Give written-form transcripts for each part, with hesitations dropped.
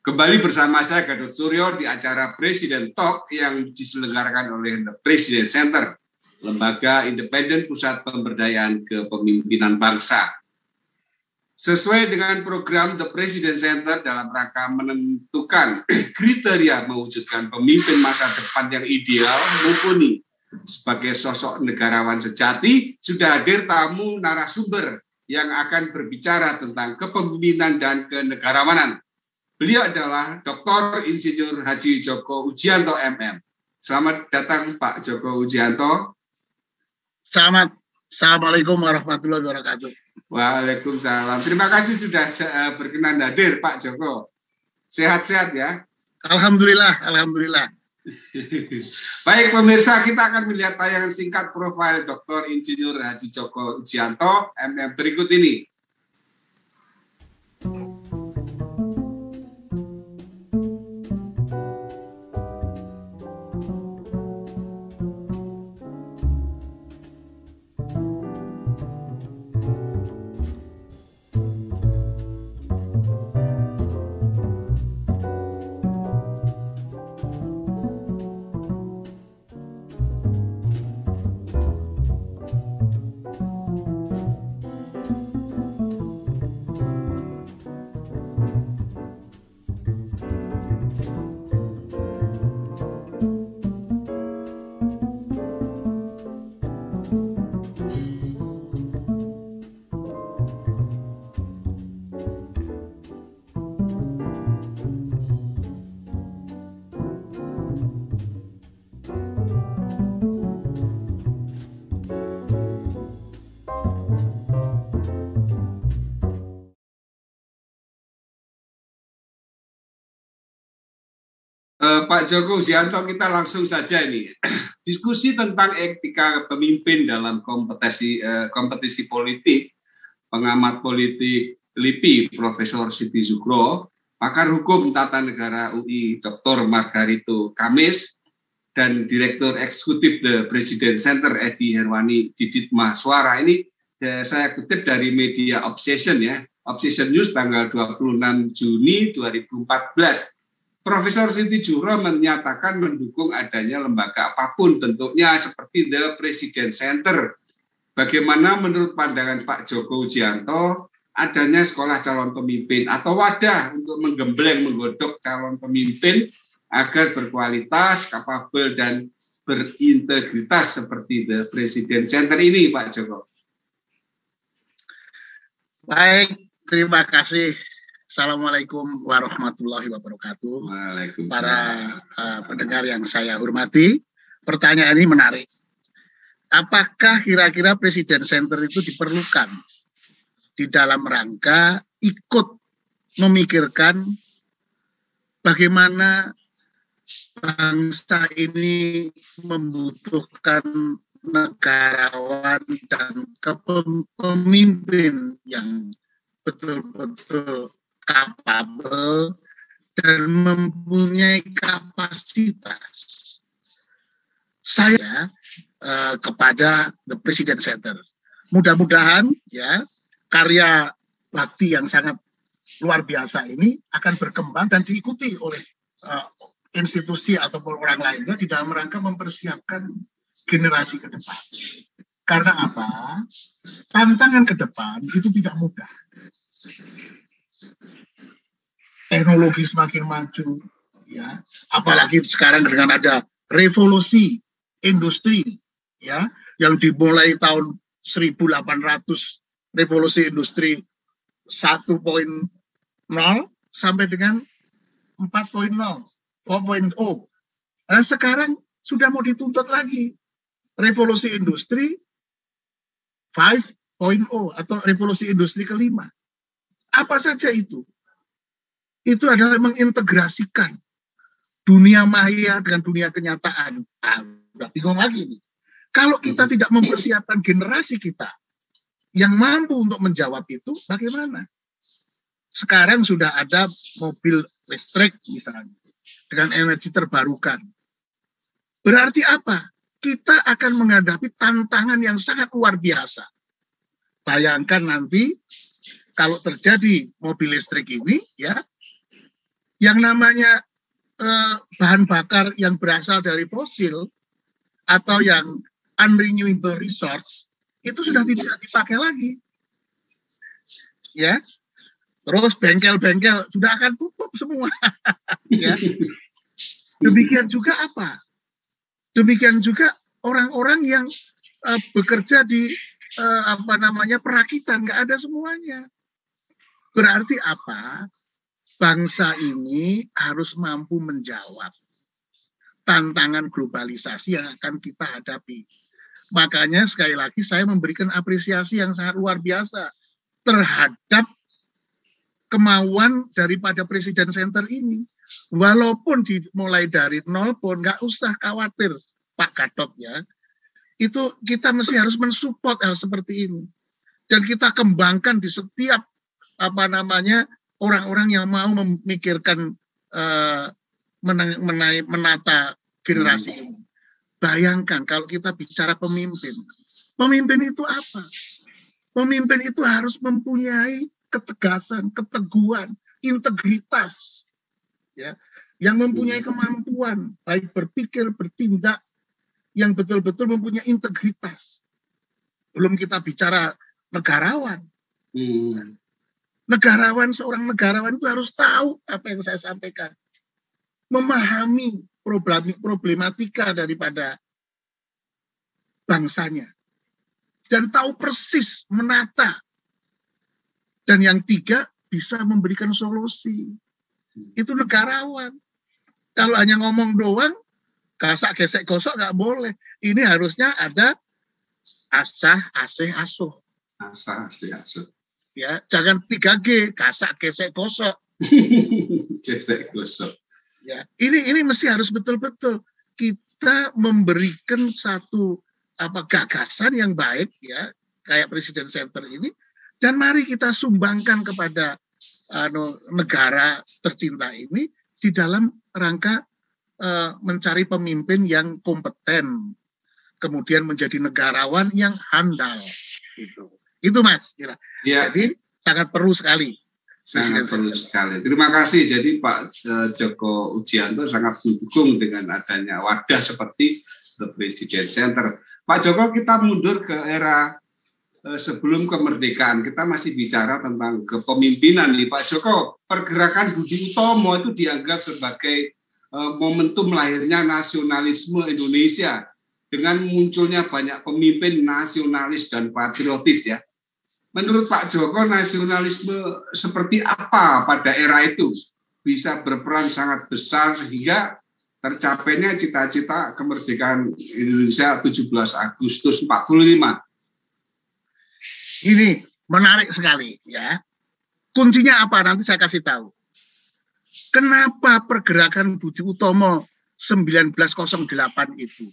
Kembali bersama saya Gatot Suryo di acara Presiden Talk yang diselenggarakan oleh The President Center, lembaga independen pusat pemberdayaan kepemimpinan bangsa. Sesuai dengan program The President Center dalam rangka menentukan kriteria mewujudkan pemimpin masa depan yang ideal mumpuni sebagai sosok negarawan sejati, sudah hadir tamu narasumber yang akan berbicara tentang kepemimpinan dan kenegarawanan. Beliau adalah Dr. Insinyur Haji Djoko Ujianto MM. Selamat datang Pak Djoko Ujianto. Assalamualaikum warahmatullahi wabarakatuh. Waalaikumsalam. Terima kasih sudah berkenan hadir Pak Djoko. Sehat-sehat ya? Alhamdulillah. Baik pemirsa, kita akan melihat tayangan singkat profil Dr. Insinyur Haji Djoko Ujianto MM berikut ini. Pak Djoko Ujianto, kita langsung saja ini diskusi tentang etika pemimpin dalam kompetisi politik. Pengamat politik LIPI Profesor Siti Zugro, pakar hukum tata negara UI Dr. Margarito Kamis, dan Direktur Eksekutif The President Center Edi Herwani Didit Mahaswara. Ini saya kutip dari media Obsession ya, Obsession News tanggal 26 Juni 2014. Profesor Siti Zugro menyatakan mendukung adanya lembaga apapun bentuknya seperti The President Center. Bagaimana menurut pandangan Pak Djoko Ujianto adanya sekolah calon pemimpin atau wadah untuk menggembleng menggodok calon pemimpin agar berkualitas, kapabel dan berintegritas seperti The President Center ini, Pak Djoko? Baik, terima kasih. Assalamualaikum warahmatullahi wabarakatuh. Para pendengar yang saya hormati, pertanyaan ini menarik. Apakah kira-kira Presiden Center itu diperlukan di dalam rangka ikut memikirkan bagaimana bangsa ini membutuhkan negarawan dan kepemimpinan yang betul-betul kapabel dan mempunyai kapasitas. Saya kepada The President Center, mudah-mudahan ya karya bakti yang sangat luar biasa ini akan berkembang dan diikuti oleh institusi ataupun orang lainnya di dalam rangka mempersiapkan generasi ke depan. Karena apa? Tantangan ke depan itu tidak mudah. Teknologi semakin maju, ya. Apalagi sekarang dengan ada revolusi industri, ya, yang dimulai tahun 1800, revolusi industri 1.0 sampai dengan 4.0, 4.0. Dan sekarang sudah mau dituntut lagi revolusi industri 5.0 atau revolusi industri kelima. Apa saja itu? Itu adalah mengintegrasikan dunia maya dengan dunia kenyataan. Udah bingung lagi nih. Kalau kita tidak mempersiapkan generasi kita yang mampu untuk menjawab itu, bagaimana? Sekarang sudah ada mobil listrik misalnya, dengan energi terbarukan. Berarti apa? Kita akan menghadapi tantangan yang sangat luar biasa. Bayangkan nanti kalau terjadi mobil listrik ini, ya, Yang namanya bahan bakar yang berasal dari fosil atau yang unrenewable resource itu sudah tidak dipakai lagi. Ya. Terus bengkel-bengkel sudah akan tutup semua. Ya. Demikian juga apa? Demikian juga orang-orang yang bekerja di perakitan, nggak ada semuanya. Berarti apa? Bangsa ini harus mampu menjawab tantangan globalisasi yang akan kita hadapi. Makanya sekali lagi saya memberikan apresiasi yang sangat luar biasa terhadap kemauan daripada Presiden Center ini. Walaupun dimulai dari nol pun nggak usah khawatir Pak Gatot ya. Itu kita mesti harus mensupport hal seperti ini. Dan kita kembangkan di setiap orang-orang yang mau memikirkan menata generasi ini. Bayangkan kalau kita bicara pemimpin. Pemimpin itu apa? Pemimpin itu harus mempunyai ketegasan, keteguhan, integritas, ya, yang mempunyai kemampuan baik berpikir, bertindak, yang betul-betul mempunyai integritas. Belum kita bicara negarawan. Seorang negarawan itu harus tahu apa yang saya sampaikan, memahami problematika daripada bangsanya, dan tahu persis menata. Dan yang tiga, bisa memberikan solusi. Itu negarawan. Kalau hanya ngomong doang, gasak, gesek, gosok nggak boleh. Ini harusnya ada asah, asih, asuh. Asah, asih, asuh. Ya, jangan 3G, gasak, gesek, gosok. Gesek, gosok. Ya, ini mesti harus betul-betul kita memberikan satu gagasan yang baik, ya, kayak Presiden Center ini. Dan mari kita sumbangkan kepada negara tercinta ini di dalam rangka mencari pemimpin yang kompeten, kemudian menjadi negarawan yang handal. Itu Mas. Kira. Ya. Jadi sangat perlu sekali. Sangat perlu sekali. Terima kasih. Jadi Pak Joko Ujianto sangat mendukung dengan adanya wadah seperti The President Center. Pak Joko, kita mundur ke era sebelum kemerdekaan. Kita masih bicara tentang kepemimpinan nih Pak Joko. Pergerakan Budi Utomo itu dianggap sebagai momentum lahirnya nasionalisme Indonesia dengan munculnya banyak pemimpin nasionalis dan patriotis ya. Menurut Pak Joko, nasionalisme seperti apa pada era itu bisa berperan sangat besar hingga tercapainya cita-cita kemerdekaan Indonesia 17 Agustus 45. Ini menarik sekali ya. Kuncinya apa? Nanti saya kasih tahu. Kenapa pergerakan Budi Utomo 1908 itu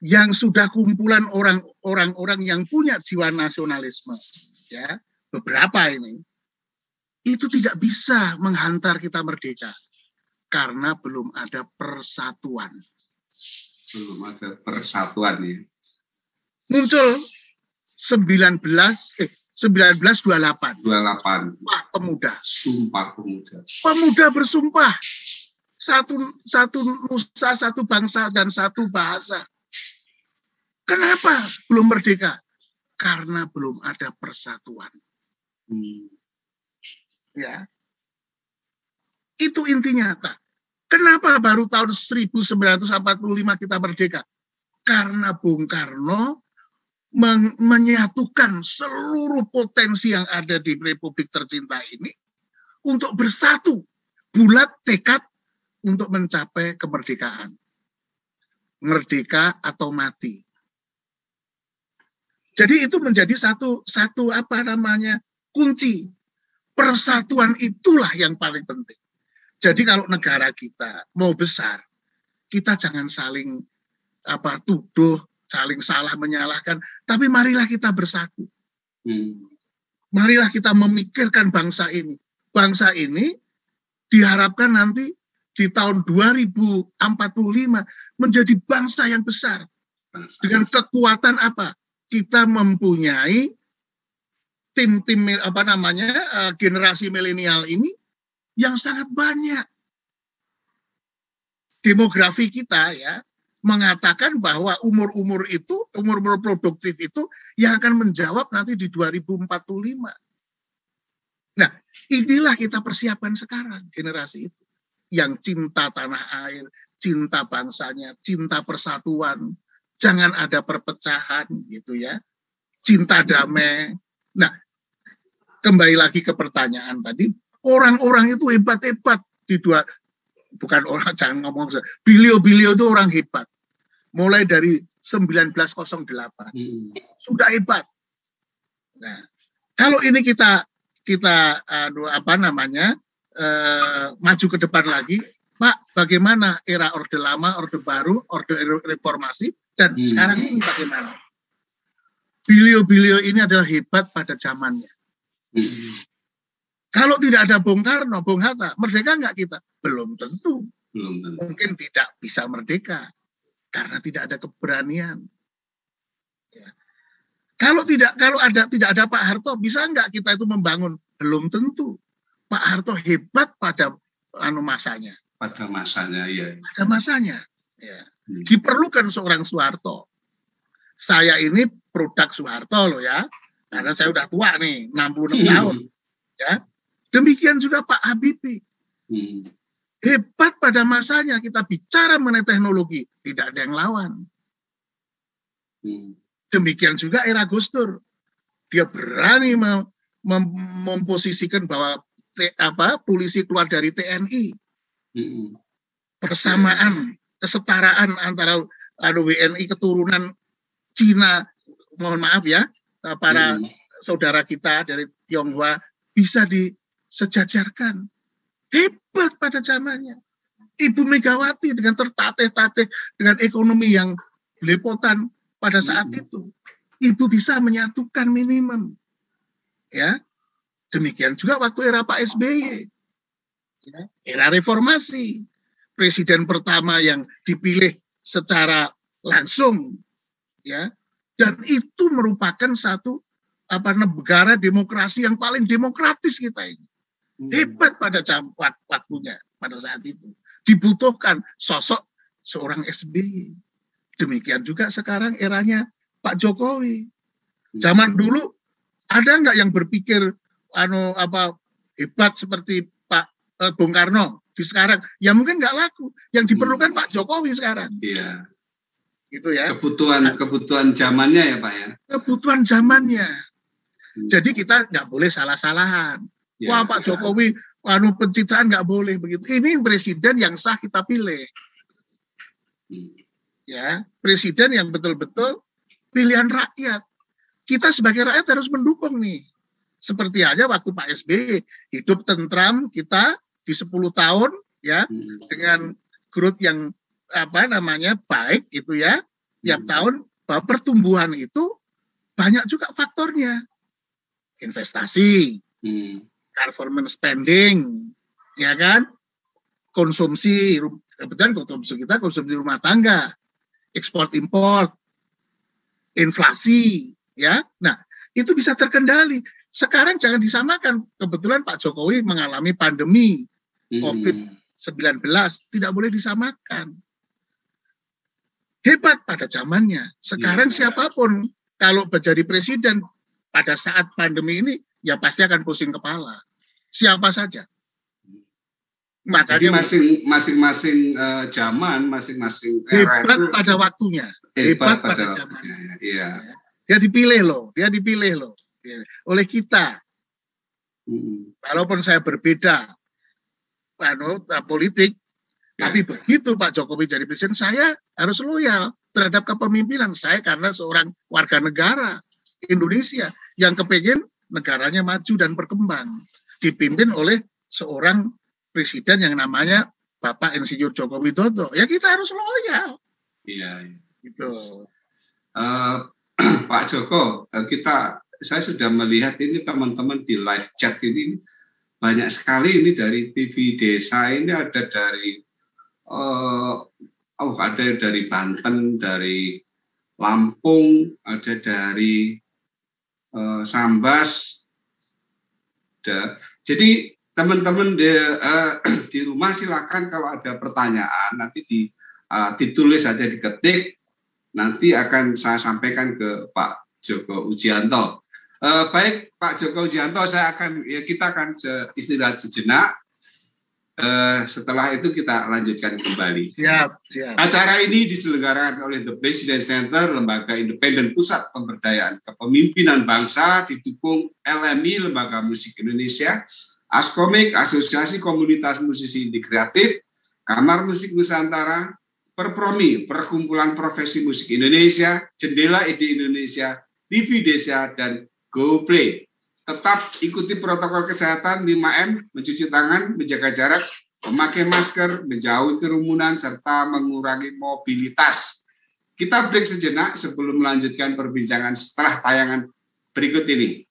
yang sudah kumpulan orang-orang yang punya jiwa nasionalisme, ya, beberapa ini itu tidak bisa menghantar kita merdeka karena belum ada persatuan. Belum ada persatuan ya. Muncul 1928. 28. Sumpah Pemuda. Sumpah Pemuda. Pemuda bersumpah satu nusa, satu bangsa dan satu bahasa. Kenapa belum merdeka? Karena belum ada persatuan. Ya. Itu intinya, Kak. Kenapa baru tahun 1945 kita merdeka? Karena Bung Karno menyatukan seluruh potensi yang ada di Republik tercinta ini untuk bersatu, bulat tekad untuk mencapai kemerdekaan. Merdeka atau mati. Jadi itu menjadi satu kunci. Persatuan itulah yang paling penting. Jadi kalau negara kita mau besar, kita jangan saling tuduh, saling salah menyalahkan, tapi marilah kita bersatu. Marilah kita memikirkan bangsa ini. Bangsa ini diharapkan nanti di tahun 2045 menjadi bangsa yang besar. Dengan kekuatan apa? Kita mempunyai tim generasi milenial ini yang sangat banyak. demografi kita ya mengatakan bahwa umur-umur produktif itu yang akan menjawab nanti di 2045. Nah, inilah kita persiapkan sekarang, generasi itu. Yang cinta tanah air, cinta bangsanya, cinta persatuan, jangan ada perpecahan gitu ya. Cinta damai. Nah, kembali lagi ke pertanyaan tadi, orang-orang itu hebat-hebat bukan orang, jangan ngomong beliau-beliau itu orang hebat. Mulai dari 1908 sudah hebat. Nah, kalau ini kita maju ke depan lagi, Pak, bagaimana era Orde Lama, Orde Baru, Orde Reformasi, dan sekarang ini bagaimana? Beliau-beliau ini adalah hebat pada zamannya. Kalau tidak ada Bung Karno, Bung Hatta, merdeka nggak kita? Belum tentu. Mungkin tidak bisa merdeka karena tidak ada keberanian. Ya. Kalau tidak ada Pak Harto, bisa nggak kita itu membangun? Belum tentu. Pak Harto hebat pada masanya. Pada masanya, ya. Pada masanya. Ya. Diperlukan seorang Soeharto. Saya ini produk Soeharto loh ya, karena saya udah tua nih, 66 tahun. Ya. Demikian juga Pak Habibie. Hebat pada masanya, kita bicara mengenai teknologi, tidak ada yang lawan. Demikian juga era Gus Dur. Dia berani memposisikan bahwa polisi keluar dari TNI. Persamaan, kesetaraan antara WNI keturunan Cina, mohon maaf ya, para saudara kita dari Tionghoa bisa disejajarkan. Hebat pada zamannya. Ibu Megawati dengan tertatih-tatih dengan ekonomi yang belepotan pada saat itu. Ibu bisa menyatukan minimum. Ya. Demikian juga waktu era Pak SBY. Ya. Era reformasi. Presiden pertama yang dipilih secara langsung. Ya. Dan itu merupakan satu negara demokrasi yang paling demokratis kita ini. Hebat pada waktunya, pada saat itu. Dibutuhkan sosok seorang SBY. Demikian juga sekarang eranya Pak Jokowi. Zaman dulu ada nggak yang berpikir hebat seperti Pak Bung Karno di sekarang? Ya mungkin nggak laku. Yang diperlukan Pak Jokowi sekarang. Iya. Gitu ya. Kebutuhan zamannya ya Pak ya. Kebutuhan zamannya. Jadi kita nggak boleh salah-salahan. Ya, wah Pak Jokowi, pencitraan nggak boleh begitu. Ini presiden yang sah kita pilih. Ya, presiden yang betul-betul pilihan rakyat. Kita sebagai rakyat harus mendukung nih. Seperti aja waktu Pak SBY hidup tentram kita di 10 tahun ya dengan growth yang baik gitu ya. Tiap tahun bahwa pertumbuhan itu banyak juga faktornya. Investasi, government spending, ya kan? Konsumsi, kebetulan konsumsi kita konsumsi rumah tangga, ekspor impor, inflasi, ya. Nah, itu bisa terkendali. Sekarang jangan disamakan. Kebetulan Pak Jokowi mengalami pandemi COVID-19, tidak boleh disamakan. Hebat pada zamannya. Sekarang siapapun kalau menjadi presiden pada saat pandemi ini, ya pasti akan pusing kepala. Siapa saja. Makanya masing-masing zaman, masing-masing era hebat itu pada waktunya. Hebat pada zamannya. Iya. Dia dipilih loh. Oleh kita. Walaupun saya berbeda politik, tapi begitu Pak Jokowi jadi presiden, saya harus loyal terhadap kepemimpinan saya karena seorang warga negara Indonesia yang kepengen negaranya maju dan berkembang, dipimpin oleh seorang presiden yang namanya Bapak Insinyur Joko Widodo. Ya kita harus loyal. Iya. Gitu. Pak Joko, saya sudah melihat ini teman-teman di live chat ini banyak sekali ini dari TV Desa ini ada dari ada dari Banten, dari Lampung, ada dari Sambas. Jadi teman-teman di rumah silakan kalau ada pertanyaan nanti ditulis saja, diketik, nanti akan saya sampaikan ke Pak Joko Ujianto. Baik Pak Joko Ujianto, kita akan istirahat sejenak. Setelah itu kita lanjutkan kembali. Siap. Acara ini diselenggarakan oleh The President Center, lembaga independen pusat pemberdayaan kepemimpinan bangsa, didukung LMI, Lembaga Musik Indonesia, Askomik, Asosiasi Komunitas Musisi Integratif, Kamar Musik Nusantara, Perpromi, Perkumpulan Profesi Musik Indonesia, Jendela Ide Indonesia, TV Desa, dan GoPlay. Tetap ikuti protokol kesehatan 5M, mencuci tangan, menjaga jarak, memakai masker, menjauhi kerumunan, serta mengurangi mobilitas. Kita break sejenak sebelum melanjutkan perbincangan setelah tayangan berikut ini.